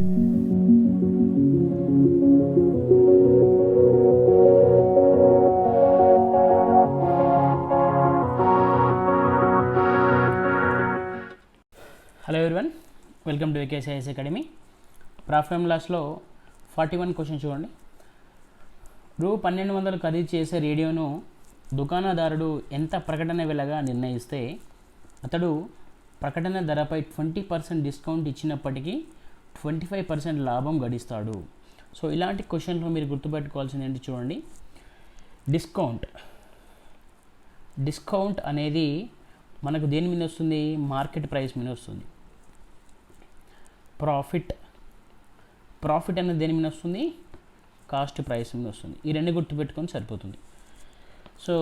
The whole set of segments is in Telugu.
Hello everyone, welcome to AKCIS academy. Profit and లాస్లో 41 క్వశ్చన్ చూడండి. రూ. 1200 ఖరీదు చేసే రేడియోను దుకాణదారుడు ఎంత ప్రకటన వెలగా నిర్ణయిస్తే అతడు ప్రకటన ధరపై 20% డిస్కౌంట్ ఇచ్చినప్పటికీ 25% లాభం గడిస్తాడు. సో ఇలాంటి క్వశ్చన్లో మీరు గుర్తుపెట్టుకోవాల్సింది ఏంటి చూడండి. డిస్కౌంట్ అనేది మనకు దేని మీద వస్తుంది? మార్కెట్ ప్రైస్ మీద వస్తుంది. ప్రాఫిట్ అనేది దేని మీద వస్తుంది? కాస్ట్ ప్రైస్ మీద వస్తుంది. ఈ రెండు గుర్తుపెట్టుకొని సరిపోతుంది. సో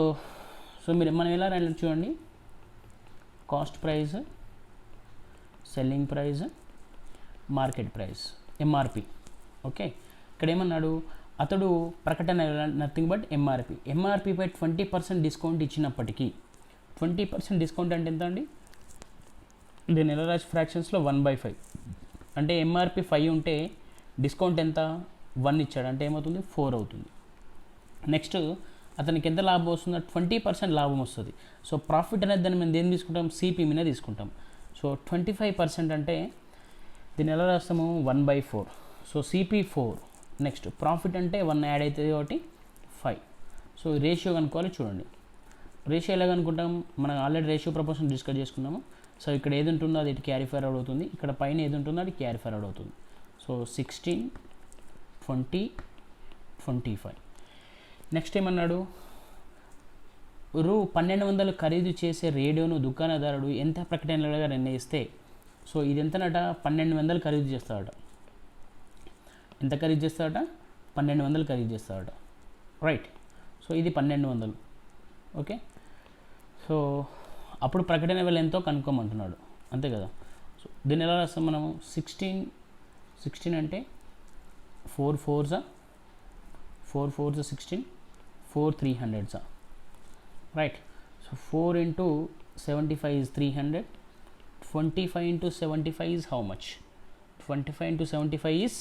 మనం ఎలా రాయాలి చూడండి. Cost price, selling price, market price, MRP. Okay, ఇక్కడ ఏమన్నాడు? అతడు ప్రకటన నథింగ్ బట్ ఎంఆర్పిపై 20% డిస్కౌంట్ ఇచ్చినప్పటికీ 20% డిస్కౌంట్ అంటే ఎంత అండి? దీని ఎలా రాసి ఫ్రాక్షన్స్లో 1/5 అంటే ఎంఆర్పి 5 ఉంటే డిస్కౌంట్ ఎంత? 1 ఇచ్చాడు అంటే ఏమవుతుంది? 4 అవుతుంది. నెక్స్ట్ అతనికి ఎంత లాభం వస్తుందో 20% లాభం వస్తుంది. సో ప్రాఫిట్ అనేది దాన్ని మేము దేన్ని తీసుకుంటాం? సిపి మీద తీసుకుంటాం. సో 25% అంటే దీన్ని ఎలా రాస్తాము? 1/4. So CP 4. నెక్స్ట్ ప్రాఫిట్ అంటే 1 యాడ్ అవుతుంది కాబట్టి 5. సో రేషియో కనుక్కోవాలి. చూడండి, రేషియో ఎలా కనుక్కుంటాం? మనం ఆల్రెడీ రేషియో ప్రపోర్షన్ డిస్కస్ చేసుకున్నాము. సో ఇక్కడ ఏది ఉంటుందో అది క్యారీ ఫార్వర్డ్ అవుతుంది, ఇక్కడ పైన ఏది ఉంటుందో అది క్యారీ ఫార్వర్డ్ అవుతుంది. సో 16, 20, 25. నెక్స్ట్ ఏమన్నాడు? రూ. 1200 ఖరీదు చేసే రేడియోను దుకాణదారుడు ఎంత ప్రకటనలుగా నిర్ణయిస్తే, సో ఇది ఎంతనట? 1200 ఖరీదు చేస్తాడట. ఎంత ఖరీదు చేస్తాడట? 1200 ఖరీదు చేస్తాడట. రైట్. సో ఇది 1200. ఓకే, సో అప్పుడు ప్రకటన వేళ ఎంతో కనుక్కోమంటున్నాడు, అంతే కదా. సో దీన్ని ఎలా రాస్తాం మనము? 16 అంటే 4 4s 16, 4 300s. Right. So 4 into 75 is 300. 25 into 75 is how much? 25 into 75 is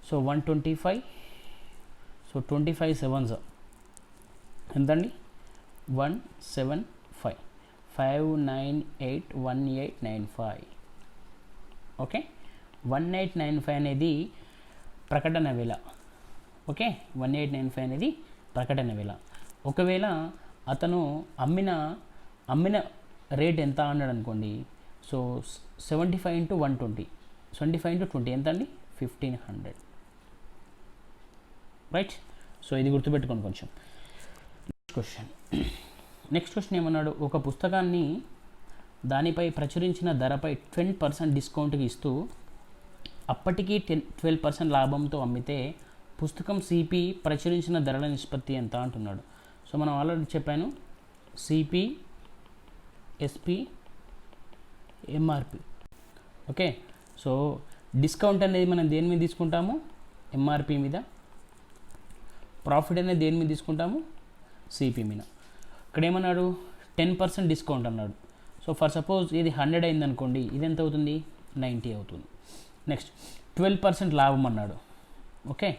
so 125. So 25 7s ఎంతండి? 175. 5981895. ఓకే, 1895 అనేది ప్రకటన వేళ. ఓకే, 1895 అనేది ప్రకటన వేళ. ఒకవేళ అతను అమ్మిన రేట్ ఎంత అన్నాడు అనుకోండి. సో 75 into 120, 25 into 20 ఎంత అండి? 1500. రైట్. సో ఇది గుర్తుపెట్టుకోండి కొంచెం. నెక్స్ట్ క్వశ్చన్ ఏమన్నాడు? ఒక పుస్తకాన్ని దానిపై ప్రచురించిన ధరపై 10% డిస్కౌంట్కి ఇస్తూ అప్పటికీ 12% లాభంతో అమ్మితే పుస్తకం సిపి ప్రచురించిన ధరల నిష్పత్తి ఎంత అంటున్నాడు. సో మనం ఆల్రెడీ చెప్పాను, CP, SP, MRP. Okay, so discount అనేది మనం దేని మీద తీసుకుంటాము? ఎంఆర్పి మీద. ప్రాఫిట్ అనేది దేని మీద తీసుకుంటాము? సిపి మీద. ఇక్కడ ఏమన్నాడు? 10% డిస్కౌంట్ అన్నాడు. సో ఫర్ సపోజ్ ఇది 100 అయింది అనుకోండి, ఇది ఎంత అవుతుంది? 90 అవుతుంది. నెక్స్ట్ 12% లాభం అన్నాడు. ఓకే,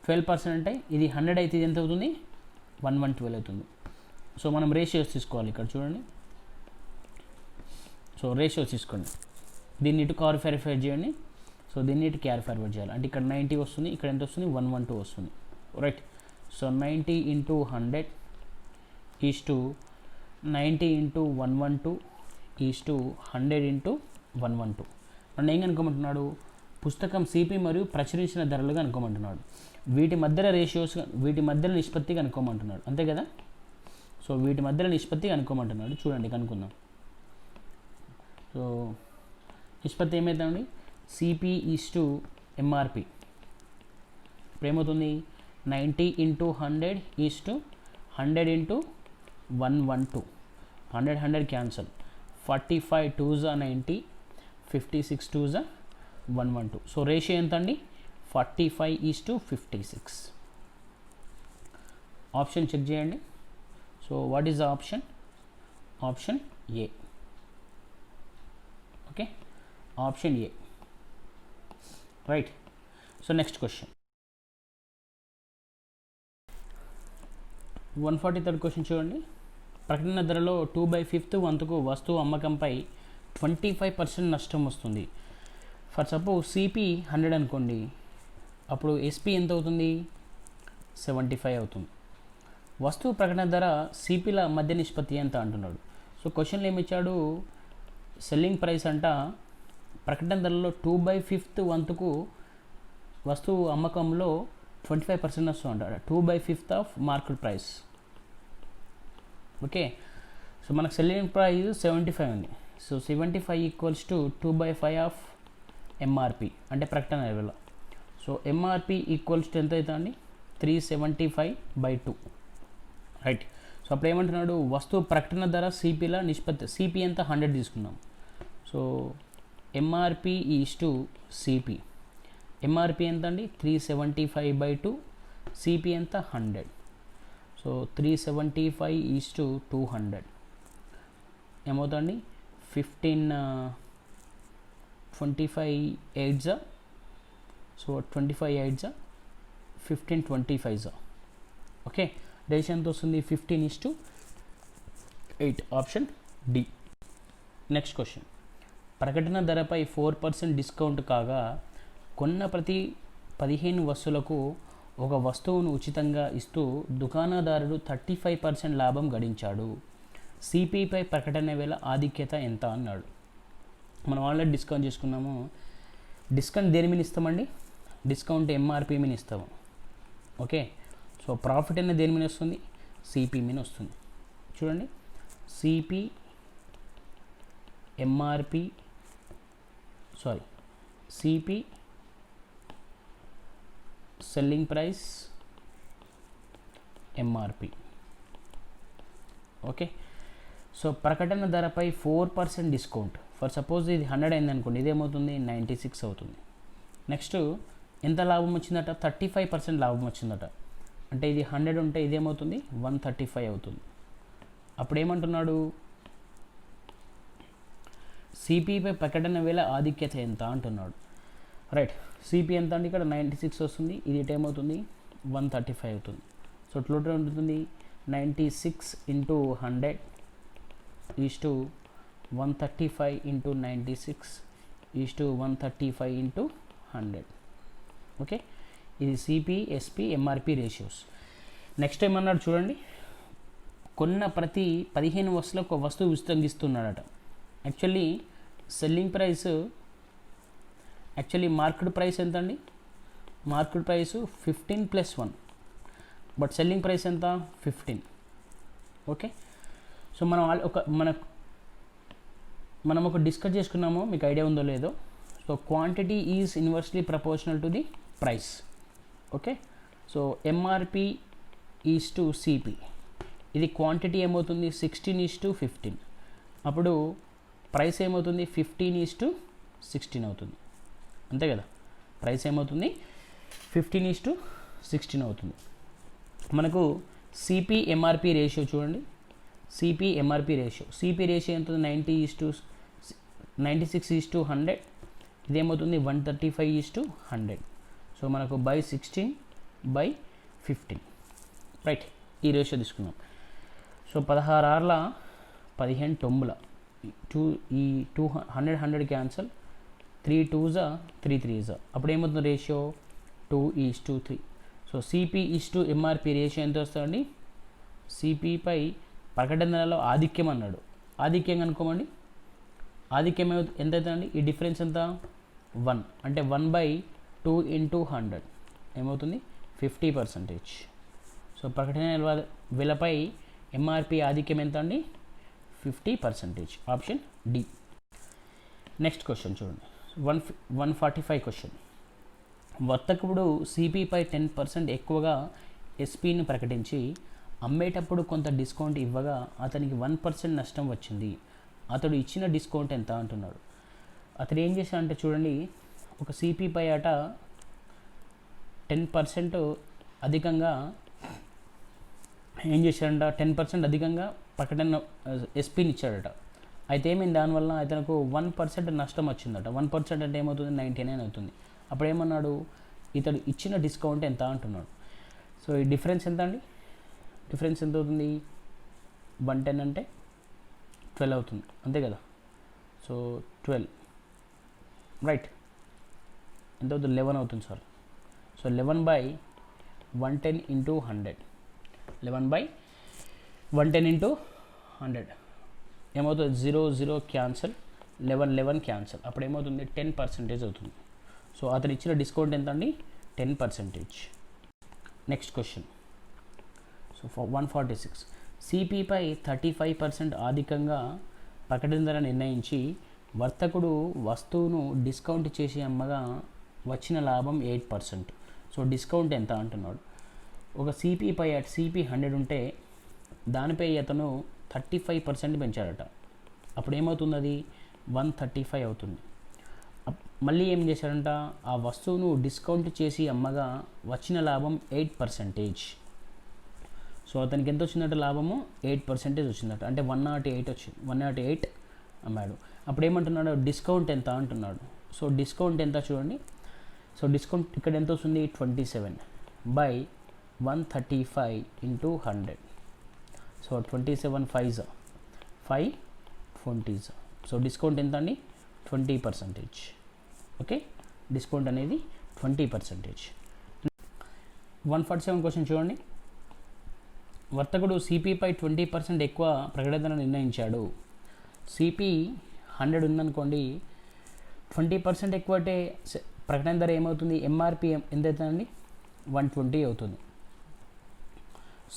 12% అంటే ఇది 100 అయితే ఇది ఎంత అవుతుంది? 112 అవుతుంది. సో మనం రేషియోస్ తీసుకోవాలి. ఇక్కడ చూడండి, సో రేషియోస్ తీసుకోండి. దీన్ని ఇటు క్యారీ ఫార్వర్డ్ చేయండి. సో దీన్ని ఇటు క్యారీ ఫార్వర్డ్ చేయాలి. అంటే ఇక్కడ 90 వస్తుంది, ఇక్కడ ఎంత వస్తుంది? 112 వస్తుంది. Right. So 90 into 100 is to 90 into 112 is to 100 into 112. నన్ను ఏం కనుక్కోమంటున్నాడు? పుస్తకం సిపి మరియు ప్రచురించిన ధరలుగా కనుక్కోమంటున్నాడు. వీటి మధ్యలో రేషియోస్, వీటి మధ్యలో నిష్పత్తి కనుక్కోమంటున్నాడు, అంతే కదా. సో వీటి మధ్యలో నిష్పత్తి కనుక్కోమంటున్నాడు. చూడండి, కనుక్కుందాం. సో నిష్పత్తి ఏమవుతుందండి? CP is to MRP. ఇప్పుడు ఏమవుతుంది? 90 into 100 is to 100 into 112. 100 cancel. 45 2s are 90, 56 2s are 112. So ratio ఎంత అండి? 45:56. ఆప్షన్ చెక్ చేయండి. So what is the option? Option A. Okay, option A. Right. So next question 143rd question చూడండి. ప్రకటన ధరలో 2/5 వంతుకు వస్తువు అమ్మకంపై 25% నష్టం వస్తుంది. ఫర్ సపోజ్ సిపి 100 అనుకోండి, అప్పుడు ఎస్పి ఎంత అవుతుంది? 75 అవుతుంది. వస్తువు ప్రకటన ధర సిపిల మధ్య నిష్పత్తి ఎంత అంటున్నాడు. సో క్వశ్చన్లో ఏమిచ్చాడు? సెల్లింగ్ ప్రైస్ అంట ప్రకటన ధరలో 2/5 వంతుకు వస్తువు అమ్మకంలో 25% నష్టం అంటాడు. 2/5 of market price. Okay, so మనకు సెల్లింగ్ ప్రైస్ 75 ఉంది. So 75 equals to 2/5 of MRP అంటే ప్రకటన విలువ. సో ఎంఆర్పి ఈక్వల్స్ టు ఎంత అవుతుందండి? 375/2. రైట్. సో అప్పుడు ఏమంటున్నాడు? వస్తువు ప్రకటన ధర సిపిల నిష్పత్తి. సిపి ఎంత? 100 తీసుకున్నాం. So MRP is to CP. MRP ఎంత అండి? 375/2. సిపి ఎంత? 100. సో 375 ఈజ్ టు 200 ఏమవుతుంది? 25 8 సో 25 8 15 25. ఓకే, రేషియో ఎంత వస్తుంది? 15:8. Option D. Next question. ప్రకటన ధరపై 4% డిస్కౌంట్ కాగా కొన్న ప్రతి 15 వస్తువులకు ఒక వస్తువును ఉచితంగా ఇస్తూ దుకాణదారుడు 35% లాభం గడించాడు. సిపిపై ప్రకటన వేళ ఆధిక్యత ఎంత అన్నాడు. మనం ఆల్రెడీ డిస్కౌంట్ చేసుకున్నాము. డిస్కౌంట్ దేని మీద ఇస్తామండి? డిస్కౌంట్ ఎంఆర్పి మీద ఇస్తాము. ఓకే, సో ప్రాఫిట్ అనేది దేని మీద వస్తుంది? సిపి మీద వస్తుంది. చూడండి, CP MRP CP selling price MRP. Okay, so ప్రకటన ధరపై 4% డిస్కౌంట్. ఫర్ సపోజ్ ఇది 100 అయింది అనుకోండి, ఇదేమవుతుంది? 96 అవుతుంది. నెక్స్ట్ ఎంత లాభం వచ్చిందట? 35% లాభం వచ్చిందట. అంటే ఇది 100 ఉంటే ఇదేమవుతుంది? 135 అవుతుంది. అప్పుడు ఏమంటున్నాడు? సిపిపై ప్రకటన వేళ ఆధిక్యత ఎంత అంటున్నాడు. రైట్. సిపి ఎంత అండి? ఇక్కడ 96 వస్తుంది. ఇది ఏమవుతుంది? 135 అవుతుంది. సో టోటల్ ఉంటుంది 96 × 100 is to 135 × 96 is to 135 × 100. Okay, ఇది CP SP MRP ratios. Next ఏమన్నాడు చూడండి. కొన్న ప్రతి 15 వస్తువులకు ఒక వస్తువు ఉచితంగా ఇస్తున్నాడట. Actually selling price market price ఎంత అండి? Market price 15 + 1, but selling price ఎంత? 15. ఓకే, సో మనం ఒక డిస్కస్ చేసుకున్నాము, మీకు ఐడియా ఉందో లేదో. So quantity is inversely proportional to the price. Okay, so MRP is to CP. ఇది క్వాంటిటీ ఏమవుతుంది? 16:15. అప్పుడు ప్రైస్ ఏమవుతుంది? 15:16 అవుతుంది. అంతే కదా, ప్రైస్ ఏమవుతుంది? 15:16 అవుతుంది. మనకు సిపి ఎంఆర్పి రేషియో చూడండి. సిపి ఎంఆర్పి రేషియో ఎంత? 96:100. ఇదేమవుతుంది? 135:100. సో మనకు by 16/15. రైట్, ఈ రేషియో తీసుకున్నాం. సో 16 6 15 9 ఈ 100 క్యాన్సల్, 3 2s 3 3s. అప్పుడు ఏమవుతుంది? Ratio 2:3. So CP is to MRP ratio ఎంత వస్తుందండి? సిపిపై ప్రకటనలో ఆధిక్యం అన్నాడు. ఆధిక్యం అనుకోమండి. ఆధిక్యం ఎంత అవుతుందండి? ఈ డిఫరెన్స్ ఎంత? 1. అంటే 1/2 × 100 ఏమవుతుంది? 50%. సో ప్రకటన విలపై ఎంఆర్పి ఆధిక్యం ఎంత అండి? 50%. Option D. నెక్స్ట్ క్వశ్చన్ చూడండి. 145 క్వశ్చన్. వర్తకుడు సిపిపై 10% ఎక్కువగా ఎస్పిని ప్రకటించి అమ్మేటప్పుడు కొంత డిస్కౌంట్ ఇవ్వగా అతనికి 1% నష్టం వచ్చింది. అతడు ఇచ్చిన డిస్కౌంట్ ఎంత అంటున్నాడు. అతడు ఏం చేశాడంటే చూడండి, ఒక సిపిపై అట 10% అధికంగా ఏం చేశాడంట? 10% అధికంగా ప్రకటన ఎస్పీని ఇచ్చాడట. అయితే ఏమైంది? దానివల్ల అతనికి 1% నష్టం వచ్చిందట. 1% అంటే ఏమవుతుంది? 99 అవుతుంది. అప్పుడు ఏమన్నాడు, ఇతడు ఇచ్చిన డిస్కౌంట్ ఎంత అంటున్నాడు. సో ఈ డిఫరెన్స్ ఎంత అండి, డిఫరెన్స్ ఎంత అవుతుంది, 110 అంటే 12 అవుతుంది అంతే కదా. సో 12 రైట్, ఎంత అవుతుంది, 11 అవుతుంది సారీ. సో 11/110 ఇంటూ 100, 11/110 ఇంటూ 100 ఏమవుతుంది, 0 0 క్యాన్సల్, 11 క్యాన్సల్, అప్పుడు ఏమవుతుంది 10% అవుతుంది. సో అతను ఇచ్చిన డిస్కౌంట్ ఎంత అండి, 10%. Next question. సో 146, సిపిపై 35% అధికంగా ప్రకటన ధర నిర్ణయించి వర్తకుడు వస్తువును డిస్కౌంట్ చేసి అమ్మగా వచ్చిన లాభం 8%. సో డిస్కౌంట్ ఎంత అంటున్నాడు. ఒక సిపిపై అట్ సిపి 100 ఉంటే దానిపై అతను 35% పెంచాడట. అప్పుడు ఏమవుతుంది, అది 135 అవుతుంది. మళ్ళీ ఏం చేశాడంట, ఆ వస్తువును డిస్కౌంట్ చేసి అమ్మగా వచ్చిన లాభం 8%. సో అతనికి ఎంత వచ్చిందట, లాభము 8% వచ్చిందట, అంటే 108 వచ్చింది, 108 అమ్మాడు. అప్పుడు ఏమంటున్నాడు, డిస్కౌంట్ ఎంత అంటున్నాడు. సో డిస్కౌంట్ ఎంత చూడండి. సో డిస్కౌంట్ ఇక్కడ ఎంత వస్తుంది, 27/135 into 100. So 27 5s 520s. So discount ఎంత అండి, 20%. ఓకే, డిస్కౌంట్ అనేది 20%. 147 క్వశ్చన్ చూడండి. వర్తకుడు సిపిపై 20% ఎక్కువ ప్రకటన నిర్ణయించాడు. సిపి 100 ఉందనుకోండి, 20% ఎక్కువ అంటే ప్రకటన ధర ఏమవుతుంది, ఎంఆర్పి ఎంత అవుతుందండి, 120 అవుతుంది.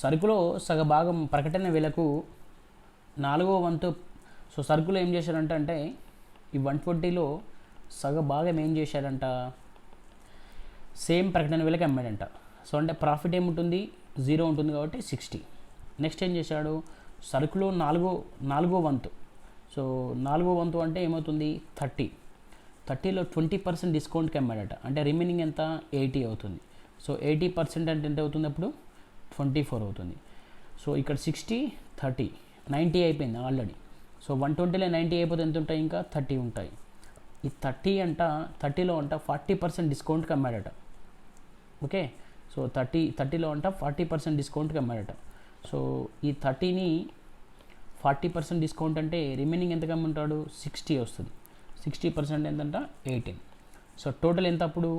సరుకులో సగభాగం ప్రకటన వెలకు 4వ వంతు. సో సరుకులో ఏం చేశారంట అంటే ఈ 120లో సగభాగం ఏం చేశాడంట, సేమ్ ప్రకటన వెలకు అమ్మాడంట. సో అంటే ప్రాఫిట్ ఏముంటుంది, 0 ఉంటుంది కాబట్టి 60. నెక్స్ట్ ఏం చేశాడు, సరుకులో నాలుగో వంతు. సో 4వ వంతు అంటే ఏమవుతుంది, 30లో 20% డిస్కౌంట్కి అమ్మాడట, అంటే రిమైనింగ్ ఎంత, 80 అవుతుంది. సో 80% అంటే ఎంత అవుతుంది, అప్పుడు 24 అవుతుంది. సో ఇక్కడ 60 30 90 అయిపోయింది ఆల్రెడీ. సో 120లో 90 అయిపోతే ఎంత ఉంటాయి, ఇంకా 30 ఉంటాయి. ఈ 30లో 40% డిస్కౌంట్కి అమ్మాడట. ఓకే, సో 30లో 40% డిస్కౌంట్కి అమ్మాడట. సో ఈ 30ని 40% డిస్కౌంట్ అంటే రిమైనింగ్ ఎంత కమ్ముంటాడు, 60 వస్తుంది. 60% ఎంతంట, 18. సో టోటల్ ఎంత, అప్పుడు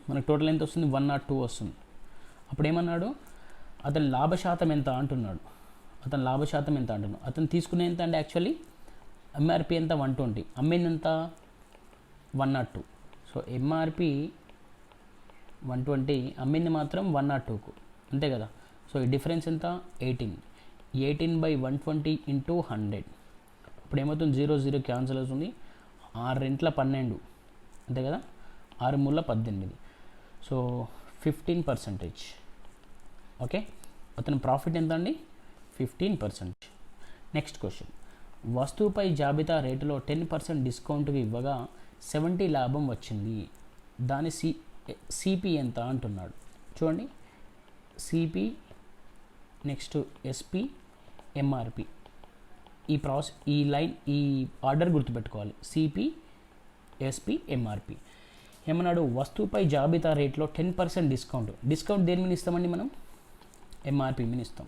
మనకు టోటల్ ఎంత వస్తుంది, 102 వస్తుంది. అప్పుడు ఏమన్నాడు, అతని లాభశాతం ఎంత అంటున్నాడు. అతను తీసుకునే ఎంత అంటే యాక్చువల్లీ ఎంఆర్పి ఎంత, 120, అమ్మింది ఎంత, 102. సో ఎంఆర్పి 120, అమ్మింది మాత్రం 102కు, అంతే కదా. సో ఈ డిఫరెన్స్ ఎంత, 18/120 ఇంటూ 100. ఇప్పుడు ఏమవుతుంది, 0 0 క్యాన్సిల్ అవుతుంది, 6 12 అంతే కదా, 6 18. సో 15%. ఓకే, అతని ప్రాఫిట్ ఎంత అండి, 15%. Next question. వస్తువుపై జాబితా రేటులో 10% డిస్కౌంట్కి ఇవ్వగా 70 లాభం వచ్చింది. దాని సిపి ఎంత అంటున్నాడు. చూడండి, సిపి నెక్స్ట్ ఎస్పి ఎంఆర్పి. ఈ ఆర్డర్ గుర్తుపెట్టుకోవాలి, సిపి ఎస్పి ఎంఆర్పి. ఏమన్నాడు, వస్తువుపై జాబితా రేట్లో 10% డిస్కౌంట్ దేని మీద ఇస్తామండి, మనం ఎంఆర్పి మీద ఇస్తాం,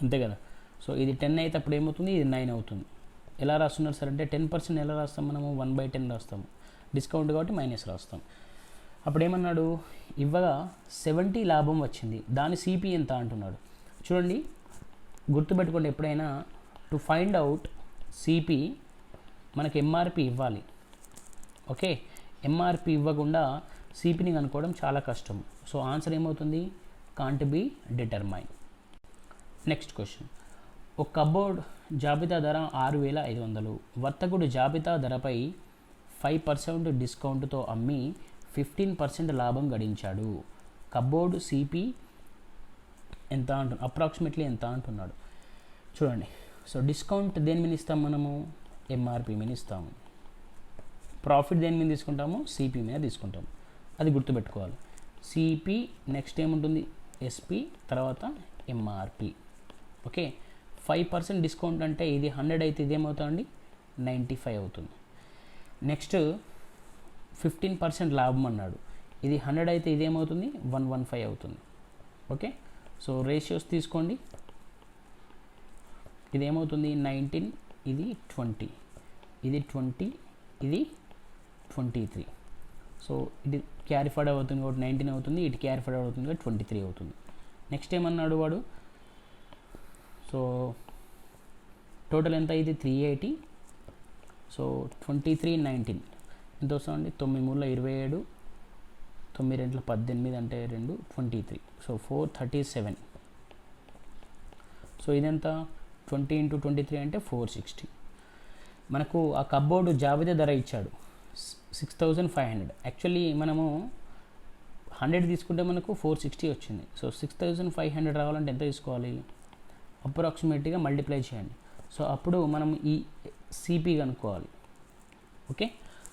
అంతే కదా. సో ఇది 10 అయితే అప్పుడు ఏమవుతుంది, ఇది 9 అవుతుంది. ఎలా రాస్తున్నారు సార్ అంటే 10% ఎలా రాస్తాం మనము, 1/10 రాస్తాము, డిస్కౌంట్ కాబట్టి మైనస్ రాస్తాం. అప్పుడు ఏమన్నాడు, ఇవ్వగా 70 లాభం వచ్చింది, దాని సిపి ఎంత అంటున్నాడు. చూడండి, గుర్తుపెట్టుకోండి, ఎప్పుడైనా టు ఫైండ్ అవుట్ సిపి మనకి ఎంఆర్పి ఇవ్వాలి. ఓకే, ఎంఆర్పి ఇవ్వకుండా సిపిని కనుక్కోవడం చాలా కష్టం. సో ఆన్సర్ ఏమవుతుంది, can't be determine. Next question. ఒక కబోర్డ్ జాబితా ధర 6500. వర్తకుడు జాబితా ధరపై 5% డిస్కౌంట్తో అమ్మి 15% లాభం గడించాడు. కబోర్డు సిపి ఎంత అంటున్నాడు, అప్రాక్సిమేట్లీ ఎంత అంటున్నాడు. చూడండి, సో డిస్కౌంట్ దేని మీద ఇస్తాం మనము, ఎంఆర్పి మీద ఇస్తాము. ప్రాఫిట్ దేని మీద తీసుకుంటాము, సిపి మీద తీసుకుంటాము. అది గుర్తుపెట్టుకోవాలి. సిపి నెక్స్ట్ ఏముంటుంది, ఎస్పి, తర్వాత ఎంఆర్పి. ఓకే, 5% డిస్కౌంట్ అంటే ఇది 100 అయితే ఇదేమవుతుందండి, 95 అవుతుంది. నెక్స్ట్ 15% లాభం అన్నాడు. ఇది 100 అయితే ఇదేమవుతుంది 115 అవుతుంది. ఓకే, సో రేషియోస్ తీసుకోండి. ఇది ఏమవుతుంది 19, ఇది 20, ఇది 20, ఇది 23. సో ఇది క్యారీ ఫార్వర్డ్ అవుతుంది కాబట్టి 19 అవుతుంది, ఇటు క్యారీ ఫార్వర్డ్ అవుతుంది కాబట్టి 23 అవుతుంది. నెక్స్ట్ ఏమన్నాడు వాడు, సో టోటల్ ఎంత, ఇది 380. సో 23 19 ఎంత వస్తుందండి, 9 3 27, 9 2 18 అంటే 2 23. సో 437. సో ఇదెంత 20 × 23 అంటే 460. మనకు ఆ కప్బోర్డు జాబితా ధర ఇచ్చాడు 6500. యాక్చువల్లీ మనము 100 తీసుకుంటే మనకు 460 వచ్చింది. సో 6500 రావాలంటే ఎంత తీసుకోవాలి, అప్రాక్సిమేట్గా మల్టిప్లై చేయండి. సో అప్పుడు మనం ఈ సిపి కనుక్కోవాలి. ఓకే,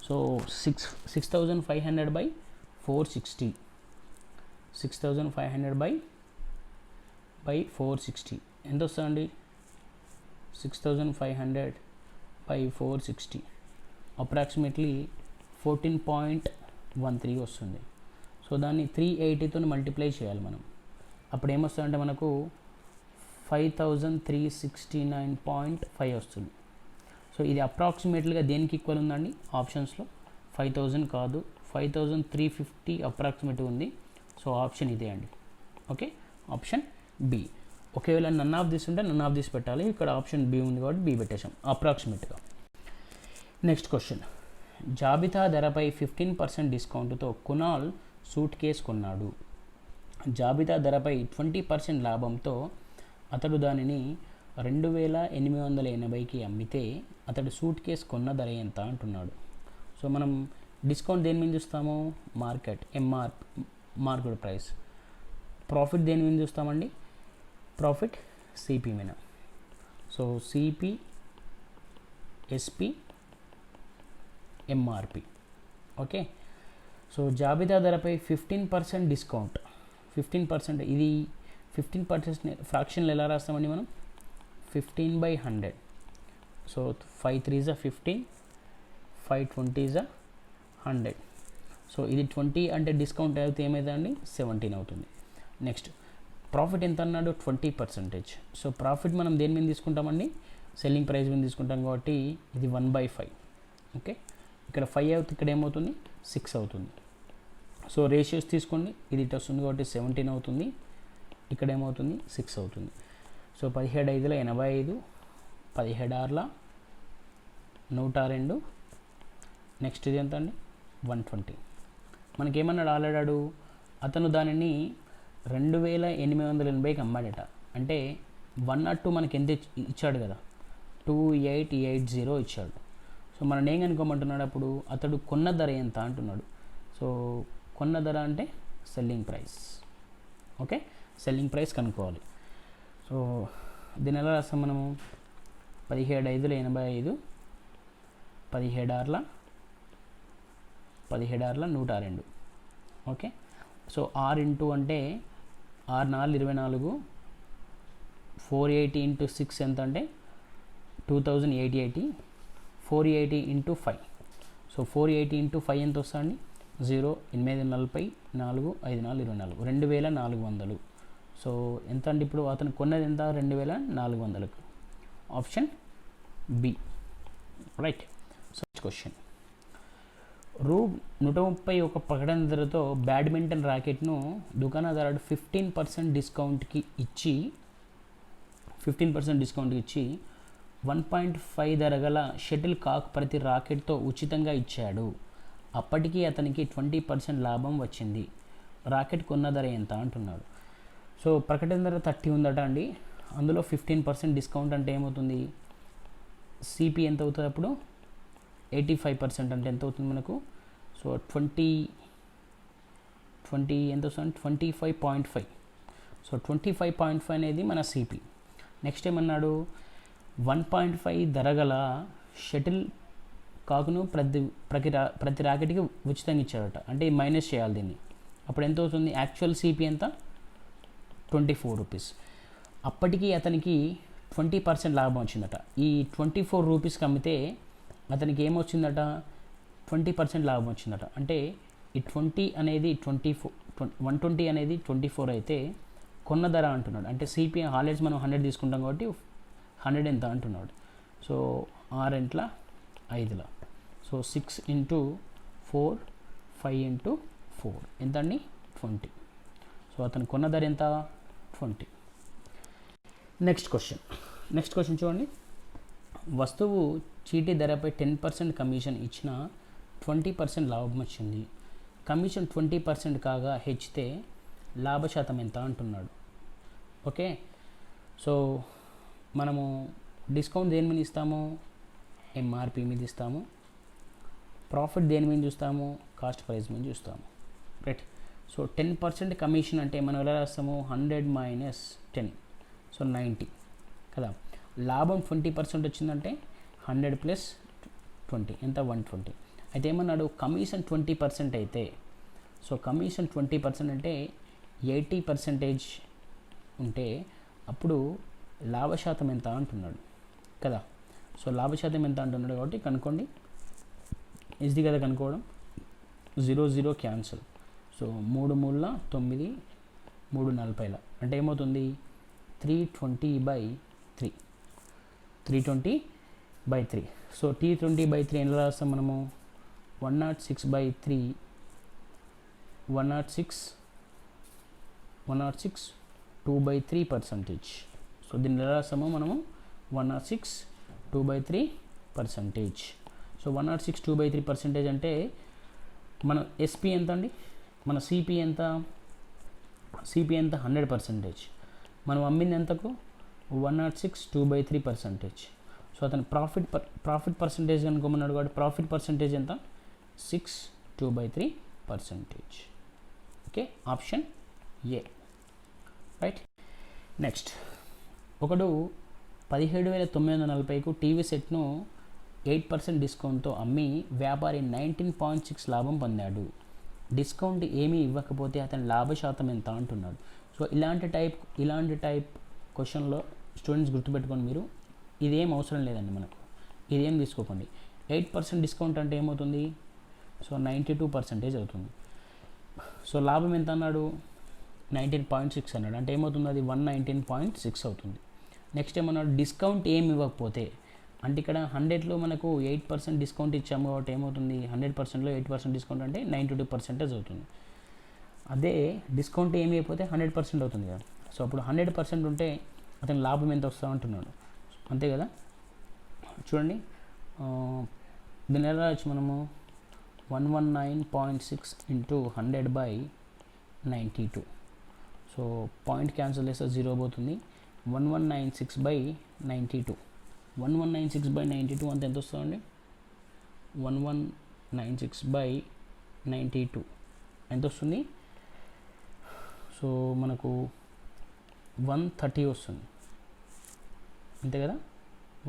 సో 6500 బై 460, 6500 బై 460 ఎంత వస్తుందండి, 6500 బై 460 అప్రాక్సిమేట్లీ 14.13 వస్తుంది. సో దాన్ని 380తో మల్టిప్లై చేయాలి మనం. అప్పుడు ఏమొస్తుందంటే మనకు 5369.5 వస్తుంది. సో ఇది అప్రాక్సిమేట్లీగా దేనికి ఈక్వల్ ఉందండి, ఆప్షన్స్లో 5000 కాదు, 5350 అప్రాక్సిమేట్ ఉంది. సో ఆప్షన్ ఇదే అండి. Okay, option B. ఒకవేళ నన్ ఆఫ్ దిస్ ఉంటే నన్ ఆఫ్ దిస్ పెట్టాలి. ఇక్కడ ఆప్షన్ బి ఉంది కాబట్టి బి పెట్టేశాం అప్రాక్సిమేట్గా. నెక్స్ట్ క్వశ్చన్, జాబితా ధరపై 15% డిస్కౌంట్తో కునాల్ సూట్ కేస్ కొన్నాడు. జాబితా ధరపై 20% లాభంతో అతడు దానిని 2880కి అమ్మితే అతడు సూట్ కేస్ కొన్న ధర ఎంత అంటున్నాడు. సో మనం డిస్కౌంట్ దేని మీద చూస్తాము, మార్కెట్ మార్కెట్ ప్రైస్. ప్రాఫిట్ దేని మీద చూస్తామండి, ప్రాఫిట్ సిపి మీద. So CP SP MRP. Okay, so జాబితా ధరపై 15% డిస్కౌంట్. 15% ఇది 15% ఫ్రాక్షన్లు ఎలా రాస్తామండి మనం, 15/100. So 5 3s 15, 5 20s 100. సో ఇది 20 అంటే డిస్కౌంట్ అయితే ఏమైందండి 17 అవుతుంది. నెక్స్ట్ ప్రాఫిట్ ఎంత అన్నాడు, 20%. సో ప్రాఫిట్ మనం దేని మీద తీసుకుంటామండి, సెల్లింగ్ ప్రైస్ మీద తీసుకుంటాం కాబట్టి ఇది 1/5. ఓకే, ఇక్కడ 5 అవుతుంది, ఇక్కడ ఏమవుతుంది 6 అవుతుంది. సో రేషియోస్ తీసుకోండి, ఇది ఇటు వస్తుంది కాబట్టి 17 అవుతుంది, ఇక్కడ ఏమవుతుంది 6 అవుతుంది. సో 17 5 85, 17 6 102. నెక్స్ట్ ఇది ఎంత అండి 120. మనకేమన్నాడు ఆల్రెడాడు, అతను దానిని 2880కి అమ్మాడట. అంటే 102 మనకి ఎంత ఇచ్చాడు కదా, 2880 ఇచ్చాడు. సో మనం ఏం కనుక్కోమంటున్నాడు, అప్పుడు అతడు కొన్న ధర ఎంత అంటున్నాడు. సో కొన్న ధర అంటే selling price. Okay, selling price కనుక్కోవాలి. సో దీని ఎలా రాస్తాం మనము, 17 5 85, 17 6 102. ఓకే, సో 6 ఇంటూ అంటే 6 4 24, 480 ఇంటూ 6 ఎంత అంటే 2880, 480 ఇంటూ 5. సో 480 ఇంటూ 5 ఎంత వస్తుందండి, 0 8 40 4 5 4 24, 2400. సో ఎంత అండి, ఇప్పుడు అతను కొన్నది ఎంత 2400. Option B right. So question, రూ 131 ప్రకటన ధరతో బ్యాడ్మింటన్ ర్యాకెట్ను దుకాణదారుడు 15% డిస్కౌంట్కి ఇచ్చి 1.5 ధర గల షటిల్ కాక్ ప్రతి రాకెట్తో ఉచితంగా ఇచ్చాడు. అప్పటికి అతనికి 20% లాభం వచ్చింది. రాకెట్ కొన్న ధర ఎంత అంటున్నాడు. సో ప్రకటన ధర 30 ఉందట అండి, అందులో 15% డిస్కౌంట్ అంటే ఏమవుతుంది, సిపి ఎంత అవుతుంది అప్పుడు 85% అంటే ఎంత అవుతుంది మనకు. సో 20 ఎంత వస్తుంది 25.5. సో 25.5 అనేది మన సిపి. నెక్స్ట్ ఏమన్నాడు, 1.5 ధర గల షటిల్ కాకును ప్రతి రాకెట్కి ఉచితంగా ఇచ్చాడట. అంటే మైనస్ చేయాలి దీన్ని, అప్పుడు ఎంత అవుతుంది, యాక్చువల్ సిపి ఎంత 24 రూపీస్. అప్పటికి అతనికి 20% లాభం వచ్చిందట. ఈ 24 రూపీస్కి అమ్మితే అతనికి ఏమొచ్చిందట, 20% లాభం వచ్చిందట. అంటే ఈ 20 అనేది 24 120 అనేది 24 అయితే కొన్న ధర అంటున్నాడు. అంటే సిపి ఆల్రెడీ మనం 100 తీసుకుంటాం కాబట్టి 100 ఎంత అంటున్నాడు. సో 6 ఎంట్ల 5ల, సో 6 ఇంటూ 4 5 ఇంటూ 4 ఎంత అండి 20. సో అతను కొన్న ధర ఎంత 20. నెక్స్ట్ క్వశ్చన్ చూడండి. వస్తువు చీటీ ధరపై 10% కమిషన్ ఇచ్చిన 20% లాభం వచ్చింది. కమిషన్ 20% కాగా హెచ్చితే లాభ శాతం ఎంత అంటున్నాడు. ఓకే, సో మనము డిస్కౌంట్ దేని మీద ఇస్తాము, ఎంఆర్పి మీద ఇస్తాము. ప్రాఫిట్ దేని మీద చూస్తాము, కాస్ట్ ప్రైస్ మీద చూస్తాము. రైట్. సో 10% కమిషన్ అంటే మనం ఎలా రాస్తాము, 100 మైనస్ 10, సో 90 కదా. లాభం 20% వచ్చిందంటే 100 ప్లస్ 20 ఎంత 120. అయితే ఏమన్నాడు, కమిషన్ 20% అయితే, సో కమిషన్ 20% అంటే 80% ఉంటే అప్పుడు లాభశాతం ఎంత అంటున్నాడు కదా. సో లాభశాతం ఎంత అంటున్నాడు కాబట్టి కనుక్కోండి. ఈజీ కదా కనుక్కోవడం. 0 0 క్యాన్సిల్. సో 3 మూల 9, 3 40ల అంటే ఏమవుతుంది 320/3. 320/3. సో 320/3 ఎలా రాస్తాం మనము, 106/3, 106 2/3%. సో దీన్ని ఎలా రాస్తామో మనము 106 2/3%. సో 106 2/3% అంటే మన ఎస్పీ ఎంత అండి, మన సిపి ఎంత, 100%. మనం అమ్మింది ఎంతకు 106 2/3%. సో అతను ప్రాఫిట్ పర్సంటేజ్ అనుకోమన్నాడు కాబట్టి ప్రాఫిట్ పర్సంటేజ్ ఎంత 6 2/3%. Okay, option A right. Next, ఒకడు 17,940కు టీవీ సెట్ను 8% డిస్కౌంట్తో అమ్మి వ్యాపారి 19.6 లాభం పొందాడు. డిస్కౌంట్ ఏమీ ఇవ్వకపోతే అతని లాభశాతం ఎంత అంటున్నాడు. సో ఇలాంటి టైప్ క్వశ్చన్లో స్టూడెంట్స్ గుర్తుపెట్టుకోండి మీరు, ఇదేం అవసరం లేదండి మనకు, ఇదేం తీసుకోకండి. 8% డిస్కౌంట్ అంటే ఏమవుతుంది, సో 92% అవుతుంది. సో లాభం ఎంత అన్నాడు 19.6 అన్నాడు, అంటే ఏమవుతుంది అది 119.6 అవుతుంది. నెక్స్ట్ ఏమన్నాడు, డిస్కౌంట్ ఏమి ఇవ్వకపోతే, అంటే ఇక్కడ 100లో మనకు 8% డిస్కౌంట్ ఇచ్చాము కాబట్టి ఏమవుతుంది 100%లో 8% డిస్కౌంట్ అంటే 92% అవుతుంది. అదే డిస్కౌంట్ ఏమి అయిపోతే 100% అవుతుంది కదా. సో అప్పుడు 100% ఉంటే అతని లాభం ఎంత వస్తా అంటున్నాడు, అంతే కదా. చూడండి, దీన్ని ఎలా రాయొచ్చు మనము, 119.6 ఇంటూ 100/92. సో పాయింట్ క్యాన్సిల్ చేస్తే 0 పోతుంది. 1196/92. 1196/92 అంత ఎంత వస్తుందండి, 1196/92 ఎంత వస్తుంది, సో మనకు 130 వస్తుంది, అంతే కదా.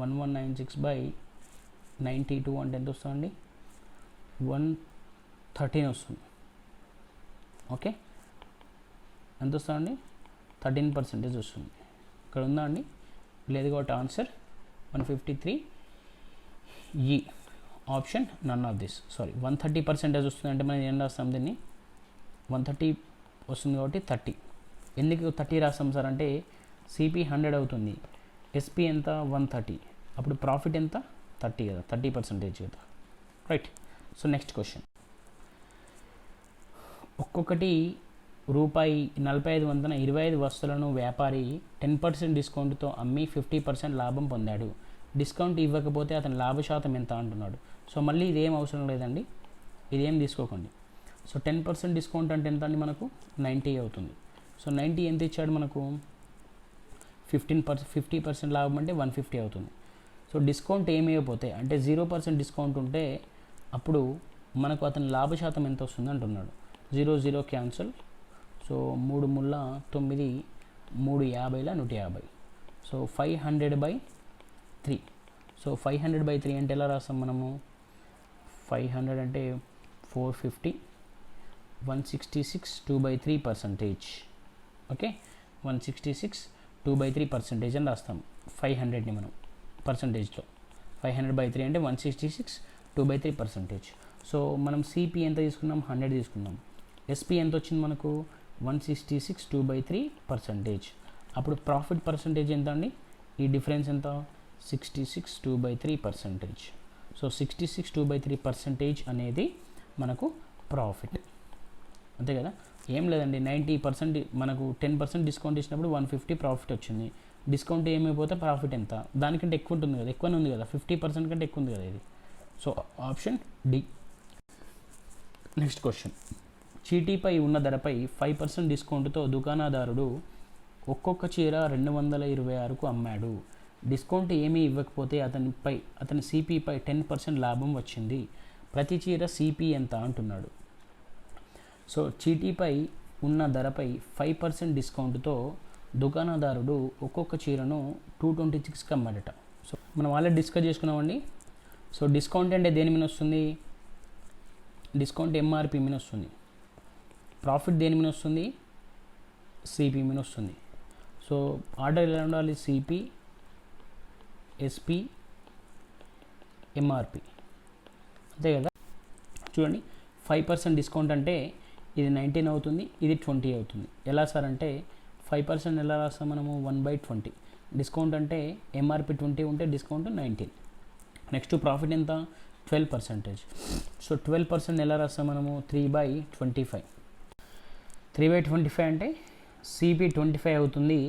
1196/92 అంటే ఎంత వస్తుందండి, 113 వస్తుంది. ఓకే, ఎంత వస్తుందండి 13% వస్తుంది. ఇక్కడ ఉందా అండి, లేదు కాబట్టి answer 153 option none of this. Sorry, 130% వస్తుంది అంటే మనం ఏం రాస్తాం, దీన్ని 130 వస్తుంది కాబట్టి 30. ఎందుకు 30 రాస్తాం సార్ అంటే సిపి 100 అవుతుంది, ఎస్పి ఎంత 130, అప్పుడు ప్రాఫిట్ ఎంత 30 కదా, 30% కదా. రైట్. సో నెక్స్ట్ క్వశ్చన్, ఒక్కొక్కటి ₹45 వందన 25 వస్తువులను వ్యాపారి 10% డిస్కౌంట్తో అమ్మి 50% లాభం పొందాడు. డిస్కౌంట్ ఇవ్వకపోతే అతని లాభశాతం ఎంత అంటున్నాడు. సో మళ్ళీ ఇదేం అవసరం లేదండి, ఇదేం తీసుకోకండి. సో 10% డిస్కౌంట్ అంటే ఎంత అండి, మనకు 90 అవుతుంది. సో 90 ఎంత ఇచ్చాడు మనకు, 50% లాభం అంటే 150 అవుతుంది. సో డిస్కౌంట్ ఏమి ఇవ్వకపోతే అంటే 0% డిస్కౌంట్ ఉంటే అప్పుడు మనకు అతని లాభశాతం ఎంత వస్తుంది అంటున్నాడు. 0 0 క్యాన్సల్. సో 3 ముళ్ళ 9, 3 50ల 150. సో 500/3. సో 500/3 అంటే ఎలా రాస్తాం మనము, 500 అంటే 450, 166 2/3%. ఓకే, 166 2/3% అని రాస్తాం. 500ని మనం పర్సంటేజ్లో 500/3 అంటే 166 2/3%. సో మనం సిపి ఎంత తీసుకున్నాం, 100 తీసుకున్నాం. ఎస్పి ఎంత వచ్చింది మనకు, 166, 2/3%. అప్పుడు ప్రాఫిట్ పర్సంటేజ్ ఎంత అండి, ఈ డిఫరెన్స్ ఎంత, 66, 2/3%. సో 66, 2/3% అనేది మనకు ప్రాఫిట్, అంతే కదా. ఏం లేదండి, 90% మనకు 10% డిస్కౌంట్ ఇచ్చినప్పుడు 150 ప్రాఫిట్ వచ్చింది. డిస్కౌంట్ ఏమైపోతే ప్రాఫిట్ ఎంత, దానికంటే ఎక్కువ ఉంటుంది కదా, ఎక్కువనే ఉంది కదా, 50% కంటే ఎక్కువ ఉంది కదా ఇది. So option D. Next question, చీటీపై ఉన్న ధరపై 5% డిస్కౌంట్తో దుకాణదారుడు ఒక్కొక్క చీర 226కు అమ్మాడు. డిస్కౌంట్ ఏమీ ఇవ్వకపోతే అతని సిపిపై 10% లాభం వచ్చింది. ప్రతి చీర సిపి ఎంత అంటున్నాడు. సో చీటీపై ఉన్న ధరపై 5% డిస్కౌంట్తో దుకాణదారుడు ఒక్కొక్క చీరను 226కి అమ్మాడట. సో మనం ఆల్రెడీ డిస్కస్ చేసుకున్నామండి. సో డిస్కౌంట్ అంటే దేని మీద వస్తుంది, డిస్కౌంట్ ఎంఆర్పి మీద వస్తుంది. ప్రాఫిట్ దేని మీద వస్తుంది, సిపి మీద వస్తుంది. సో ఆర్డర్ ఎలా ఉండాలి, సిపి, ఎస్పి, ఎంఆర్పి, అంతే కదా. చూడండి, 5% డిస్కౌంట్ అంటే ఇది 19 అవుతుంది, ఇది 20 అవుతుంది. ఎలా సార్ అంటే 5% ఎలా రాస్తాం మనము, 1/20. డిస్కౌంట్ అంటే ఎంఆర్పి 20 ఉంటే డిస్కౌంట్ 19. నెక్స్ట్ ప్రాఫిట్ ఎంత, 12%. సో 12% ఎలా రాస్తాం మనము, 3/25. 3/25 అంటే సిపి 25 అవుతుంది.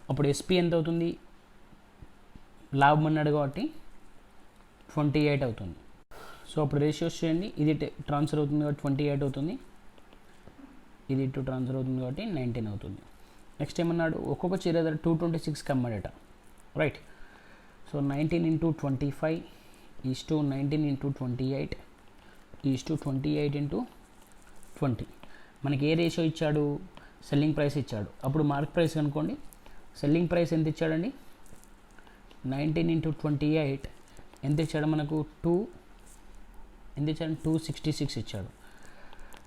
అప్పుడు ఎస్పి ఎంత అవుతుంది, లాభం అన్నాడు కాబట్టి 28 అవుతుంది. సో అప్పుడు రేషియోస్ చేయండి, ఇది ట్రాన్స్ఫర్ అవుతుంది కాబట్టి 28 అవుతుంది, ఇది ఇటు ట్రాన్స్ఫర్ అవుతుంది కాబట్టి 19 అవుతుంది. నెక్స్ట్ ఏమన్నాడు, ఒక్కొక్క చీర ధర 226కి అమ్మాడట, right. So 19 × 25 is to 19 × 28 is to 28 × 20. మనకి ఏ రేషియో ఇచ్చాడు, సెల్లింగ్ ప్రైస్ ఇచ్చాడు. అప్పుడు మార్కెట్ ప్రైస్ అనుకోండి, సెల్లింగ్ ప్రైస్ ఎంత ఇచ్చాడండి, 19 × 28 ఎంత ఇచ్చాడు మనకు, ఎంత ఇచ్చాడు, 266 ఇచ్చాడు.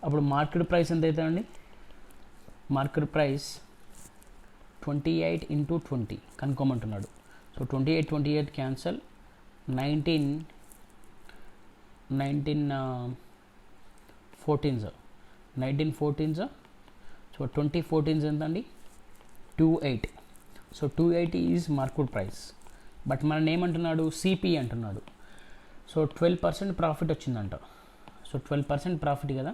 అప్పుడు మార్కెట్ ప్రైస్ ఎంత అవుతుందండి, మార్కెట్ ప్రైస్ 28 × 20 కనుక్కోమంటున్నాడు. So 28 cancel, 19 14s. So 20 14s ఎంత అండి, 28. So 280 is market price. But మనం ఏమంటున్నాడు, సిపి అంటున్నాడు. సో 12% ప్రాఫిట్ వచ్చిందంట. సో 12% ప్రాఫిట్ కదా.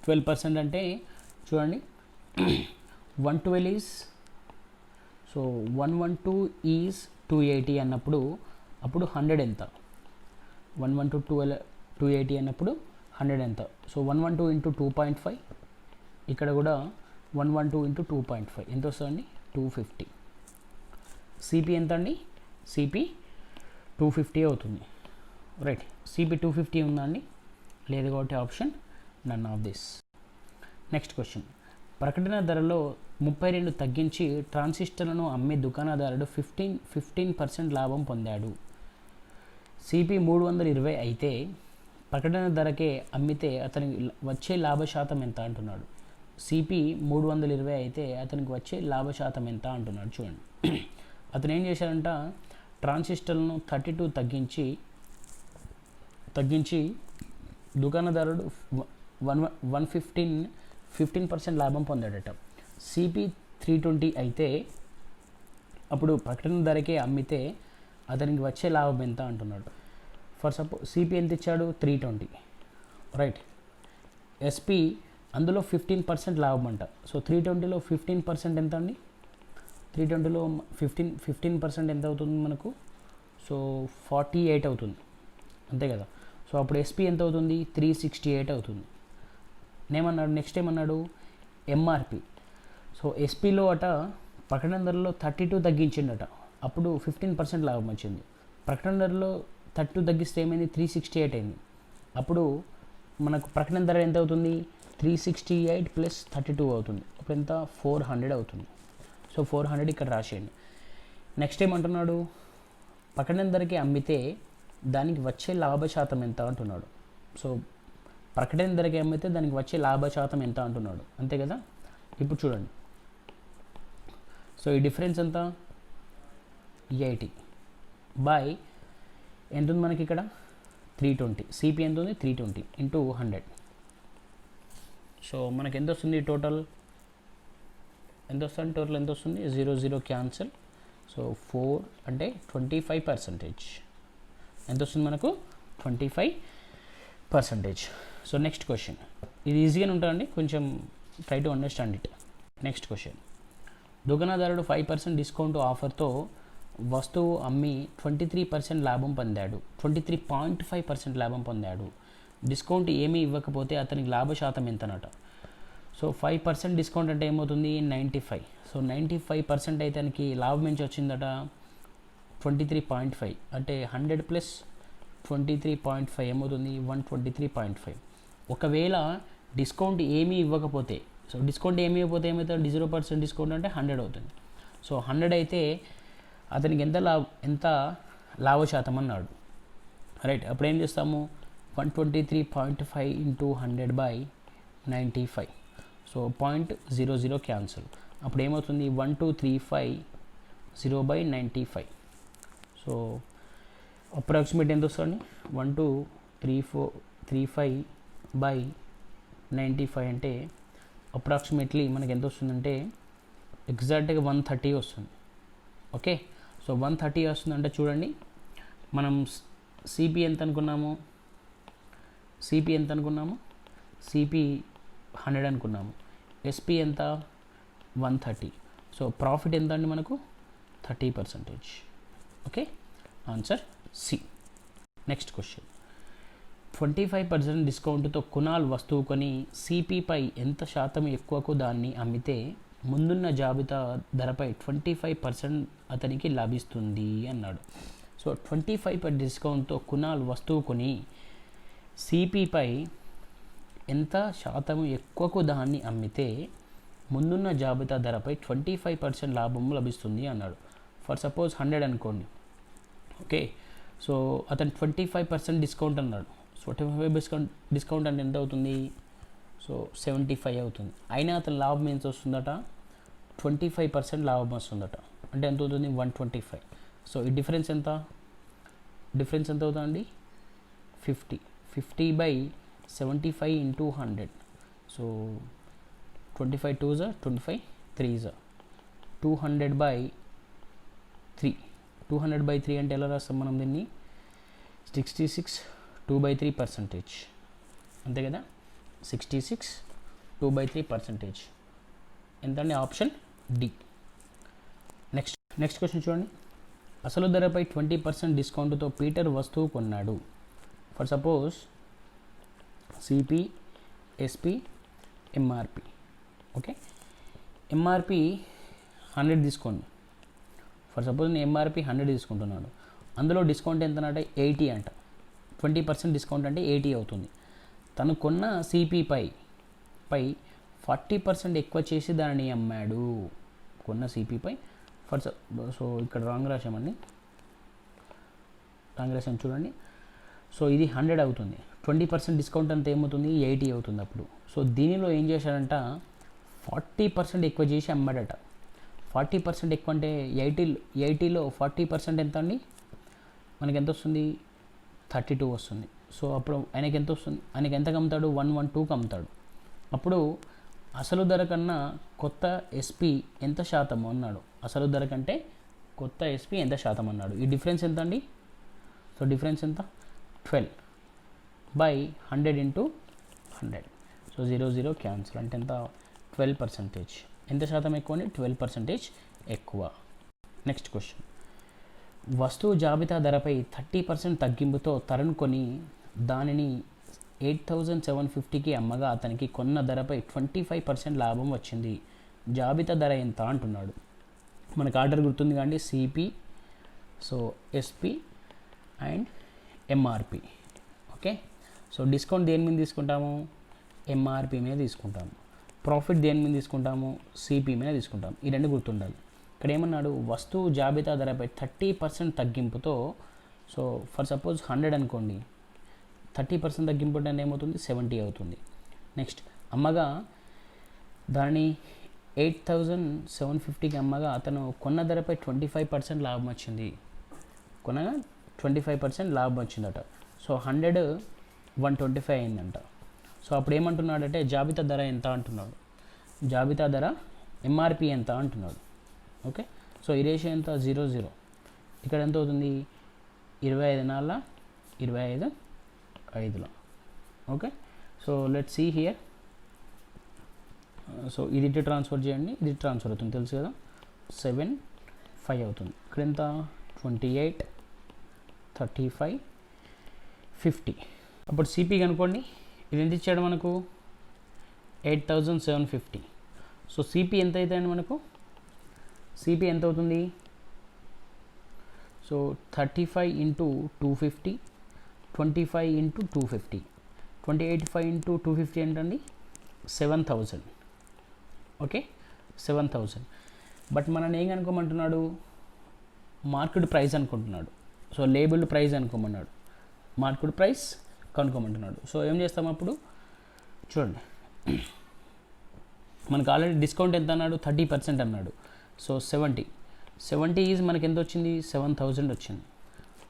12% అంటే చూడండి, 112 ఈజ్, సో 112 ఈజ్ 280 అన్నప్పుడు అప్పుడు 100 ఎంత, 112 280 అన్నప్పుడు 100 ఎంత. సో 112 × 2.5, ఇక్కడ కూడా 112 × 2.5 ఎంత వస్తుందండి, 250. సిపి ఎంత అండి, సిపి 250 అవుతుంది, రైట్. సిపి 250 ఉందా అండి, లేదు కాబట్టి option none of this. Next question, ప్రకటన ధరలో 32 తగ్గించి ట్రాన్సిస్టర్లను అమ్మే దుకాణదారుడు 15% లాభం పొందాడు. సిపి 320 అయితే ప్రకటన ధరకే అమ్మితే అతనికి వచ్చే లాభ శాతం ఎంత అంటున్నాడు. సిపి 320 అయితే అతనికి వచ్చే లాభ శాతం ఎంత అంటున్నాడు. చూడండి, అతను ఏం చేశాడంట, ట్రాన్సిస్టర్లను 32 తగ్గించి దుకాణదారుడు 15% లాభం పొందాడట. సిపి 320 అయితే అప్పుడు ప్రకటన ధరకే అమ్మితే అతనికి వచ్చే లాభం ఎంత అంటున్నాడు. ఫర్ సపోజ్ సిపి ఎంత ఇచ్చాడు, 320, రైట్. ఎస్పి అందులో 15% లాభం అంట. సో 320లో 15% ఎంత అండి, 320లో 15% ఎంత అవుతుంది మనకు, సో 48 అవుతుంది, అంతే కదా. సో అప్పుడు ఎస్పి ఎంత అవుతుంది, 368 అవుతుంది. ఏమన్నాడు, నెక్స్ట్ ఏమన్నాడు, ఎంఆర్పి. సో ఎస్పిలో అట ప్రకటన ధరలో 32 తగ్గించిండట, అప్పుడు 15% లాభం వచ్చింది. ప్రకటన ధరలో 32 తగ్గిస్తే ఏమైంది, 368 అయింది. అప్పుడు మనకు ప్రకటన ధర ఎంత అవుతుంది, 368 + 32 అవుతుంది. అప్పుడు ఎంత, 400 అవుతుంది. సో 400 ఇక్కడ రాసేయండి. నెక్స్ట్ ఏమంటున్నాడు, ప్రకటన ధరకి అమ్మితే దానికి వచ్చే లాభ శాతం ఎంత అంటున్నాడు. సో ప్రకటన ధరకి అమ్మితే దానికి వచ్చే లాభ శాతం ఎంత అంటున్నాడు, అంతే కదా. ఇప్పుడు చూడండి, సో ఈ డిఫరెన్స్ ఎంత, 80 బై ఎంత ఉంది మనకి ఇక్కడ, 320. సిపి ఎంత ఉంది? 320 ఇంటూ 100. సో మనకి ఎంత వస్తుంది టోటల్? ఎంత వస్తుంది టోటల్? ఎంత వస్తుంది? 0 క్యాన్సిల్. సో 4 అంటే 25%. ఎంత వస్తుంది మనకు? 25%. సో నెక్స్ట్ క్వశ్చన్, ఇది ఈజీగానే ఉంటుందండి, కొంచెం try to understand it. Next question, దుకాణదారుడు 5% డిస్కౌంట్ ఆఫర్తో వస్తువు అమ్మి 23% లాభం పొందాడు. 23.5% లాభం పొందాడు. డిస్కౌంట్ ఏమీ ఇవ్వకపోతే అతనికి లాభ శాతం ఎంతనట? సో 5% డిస్కౌంట్ అంటే ఏమవుతుంది? 95. సో 95% అయితే తనకి లాభం నుంచి వచ్చిందట 23.5. అంటే 100 ప్లస్ 23.5 ఏమవుతుంది? 123.5. ఒకవేళ డిస్కౌంట్ ఏమీ ఇవ్వకపోతే, సో డిస్కౌంట్ ఏమీ ఇవ్వకపోతే ఏమవుతుంది? 0% డిస్కౌంట్ అంటే 100 అవుతుంది. సో 100 అయితే అతనికి ఎంత లాభ శాతం అన్నాడు, రైట్? అప్పుడు ఏం చేస్తాము? 123.5 ఇంటూ 100/95. So 0.00 cancel. అప్పుడు ఏమవుతుంది? 1235/0/95. సో అప్రాక్సిమేట్ ఎంత వస్తుంది? 1235/95 అంటే అప్రాక్సిమేట్లీ మనకి ఎంత వస్తుందంటే ఎగ్జాక్ట్గా 130 వస్తుంది. ఓకే, సో 130 వస్తుందంటే చూడండి, మనం సిపి ఎంత అనుకున్నాము? సిపి 100 అనుకున్నాము. ఎస్పి ఎంత? 130. సో ప్రాఫిట్ ఎంత అండి మనకు? 30%. Okay, answer C. Next question, 25% డిస్కౌంట్తో కునాల్ వస్తువు కొని సిపిపై ఎంత శాతం ఎక్కువకు దాన్ని అమ్మితే ముందున్న జాబితా ధరపై 25% అతనికి లభిస్తుంది అన్నాడు. సో 25% డిస్కౌంట్తో కునాల్ వస్తువు కొని సిపిపై ఎంత శాతం ఎక్కువకు దాన్ని అమ్మితే ముందున్న జాబితా ధరపై 25% లాభం లభిస్తుంది అన్నాడు. ఫర్ సపోజ్ 100 అనుకోండి. ఓకే, సో అతను 25% డిస్కౌంట్ అన్నాడు. సో 25% డిస్కౌంట్ అంటే ఎంత అవుతుంది? సో 75 అవుతుంది. అయినా అతను లాభం ఎంత వస్తుందట? 25% లాభం వస్తుందట. అంటే ఎంత అవుతుంది? 125. సో ఈ డిఫరెన్స్ ఎంత అవుతుందండి? 50. 50/75 ఇంటూ 100. So 25 2s 25 3s 200/3. 200/3 అంటే ఎలా రాస్తాం మనం దీన్ని? 66 2/3%. అంతే కదా? 66 2/3%. ఎంత అండి? Option D. నెక్స్ట్ క్వశ్చన్ చూడండి, అసలు ధరపై 20% డిస్కౌంట్తో పీటర్ వస్తువు కొన్నాడు. For suppose CP, SP, MRP. Okay, MRP 100 తీసుకోండి. ఫర్ సపోజ్ నేను ఎంఆర్పి 100 తీసుకుంటున్నాను. అందులో డిస్కౌంట్ ఎంతనంటే 80 అంట. 20% డిస్కౌంట్ అంటే 80 అవుతుంది. తను కొన్న సిపిపై 40% ఎక్కువ చేసి దానిని అమ్మాడు. కొన్న సిపిపై సో ఇక్కడ రాంగ్ రాశామండి, చూడండి. సో ఇది 100 అవుతుంది. 20% డిస్కౌంట్ అంతా ఏమవుతుంది? 80 అవుతుంది. అప్పుడు సో దీనిలో ఏం చేశాడంట? 40% ఎక్కువ చేసి అమ్మాడట. 40% ఎక్కువ అంటే 80లో 40% ఎంత అండి? మనకి ఎంత వస్తుంది? 32 వస్తుంది. సో అప్పుడు ఆయనకి ఎంత వస్తుంది? ఆయనకి ఎంతకు అమ్ముతాడు? 112కి అమ్ముతాడు. అప్పుడు అసలు ధర కన్నా కొత్త ఎస్పి ఎంత శాతం అన్నాడు? అసలు ధర కంటే కొత్త ఎస్పి ఎంత శాతం అన్నాడు? ఈ డిఫరెన్స్ ఎంత అండి? సో డిఫరెన్స్ ఎంత? 12/100 ఇంటూ 100. So 0 cancel. అంటే ఎంత? 12%. ఎంత శాతం ఎక్కువ అండి? 12% ఎక్కువ. నెక్స్ట్ క్వశ్చన్, వస్తువు జాబితా ధరపై 30% తగ్గింపుతో తరుణ్ కొని దానిని 8750కి అమ్మగా అతనికి కొన్న ధరపై 25% లాభం వచ్చింది. జాబితా ధర ఎంత అంటున్నాడు. మనకు ఆర్డర్ గుర్తుంది కానీ CP, so SP and MRP. Okay, so discount దేని మీద తీసుకుంటాము? ఎంఆర్పి మీద తీసుకుంటాము. ప్రాఫిట్ దేని మీద తీసుకుంటాము? సిపి మీద తీసుకుంటాము. ఈ రెండు గుర్తుండాలి. ఇక్కడ ఏమన్నాడు? వస్తువు జాబితా ధరపై 30% తగ్గింపుతో, సో ఫర్ సపోజ్ 100 అనుకోండి, 30% తగ్గింపు అంటే ఏమవుతుంది? 70 అవుతుంది. నెక్స్ట్ అమ్మగా దాని 8750కి అమ్మగా అతను కొన్న ధరపై 25% లాభం వచ్చింది. కొనగా 25% లాభం వచ్చిందట. సో 100 125 అయిందంట. సో అప్పుడు ఏమంటున్నాడంటే జాబితా ధర ఎంత అంటున్నాడు, జాబితా ధర ఎంఆర్పి ఎంత అంటున్నాడు. ఓకే, సో ఈ రేషియో ఎంత 0 ఇక్కడ ఎంత అవుతుంది 25 25 5లో. Okay, so let see here. So ఇది ఇటు ట్రాన్స్ఫర్ చేయండి, ఇది ట్రాన్స్ఫర్ అవుతుంది తెలుసు కదా, 7 5 అవుతుంది. ఇక్కడ ఎంత 28 35 50. అప్పుడు సిపి కనుక్కోండి, ఇది ఎంత ఇచ్చాడు మనకు 8750. సో సిపి ఎంత అవుతాయండి మనకు, సిపి ఎంత అవుతుంది, సో 35 ఇంటూ 250 25 ఇంటూ 250 285 ఇంటూ 250 ఏంటండి 7000. ఓకే 7000. బట్ మనల్ని ఏం కనుక్కోమంటున్నాడు, మార్కెట్ ప్రైస్ అనుకుంటున్నాడు. సో లేబుల్డ్ ప్రైస్ అనుకోమన్నాడు, మార్కెట్ ప్రైస్ కనుక్కోమంటున్నాడు. సో ఏం చేస్తాం అప్పుడు చూడండి, మనకు ఆల్రెడీ డిస్కౌంట్ ఎంత అన్నాడు 30% అన్నాడు. సో 70 ఈజ్ మనకి ఎంత వచ్చింది 7000 వచ్చింది.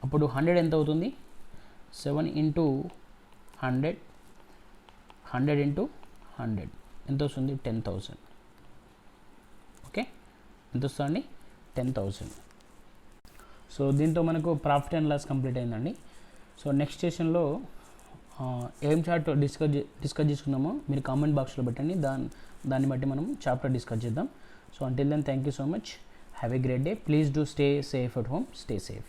అప్పుడు 100 ఎంత అవుతుంది 7 ఇంటూ 100 100 ఇంటూ 100 ఎంత వస్తుంది 10,000. ఓకే, ఎంత వస్తుందండి 10,000. సో దీంతో మనకు ప్రాఫిట్ అండ్ లాస్ కంప్లీట్ అయిందండి. సో నెక్స్ట్ సెషన్లో ఏం చార్ట్ డిస్కస్ చేసుకుందామో మీరు కామెంట్ బాక్స్లో పెట్టండి, దాన్ని బట్టి మనం చాప్టర్ డిస్కస్ చేద్దాం. So until then, thank you so much. Have a great day. Please do stay safe at home. Stay safe.